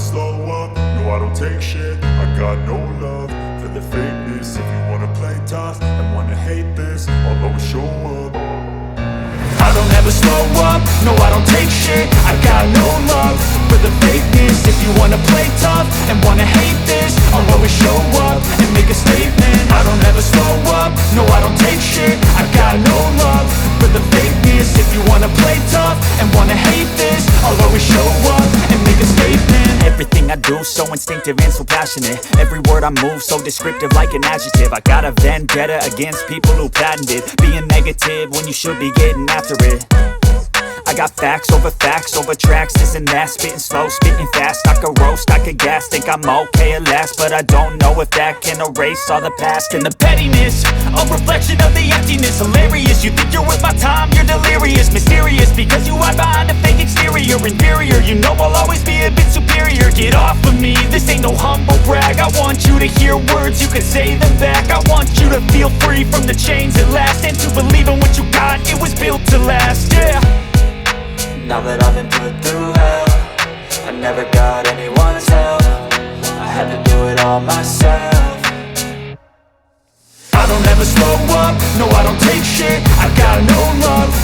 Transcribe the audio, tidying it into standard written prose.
slow up, no I don't take shit. I got no love for the fakeness. If you wanna play tough and wanna hate this, I'll always show up. I don't ever slow up, no I don't take shit. I got no love for the fakeness. If you wanna play tough and wanna hate this, I'll always show up and make a statement. I don't ever slow up, no I don't take shit. I got no love for the fakeness. If you wanna play tough and wanna hate this, I'll always show up and make a statement. Everything I do so instinctive and so passionate. Every word I move so descriptive like an adjective. I got a vendetta against people who patented being negative when you should be getting after it. I got facts over tracks, this and that. Spitting slow, spitting fast, I could roast, I could gas. Think I'm okay at last, but I don't know if that can erase all the past. And the pettiness, a reflection of the emptiness. Hilarious, you think you're worth my time, you're delirious. Mysterious, because you hide behind a fake exterior. Inferior, you know I'll always be a bit superior. Get off of me, this ain't no humble brag. I want you to hear words, you can say them back. I want you to feel free from the chains at last, and to believe in what you got, it was built to last, yeah. Now that I've been put through hell, I never got anyone's help. I had to do it all myself. I don't ever slow up, no I don't take shit. I got no love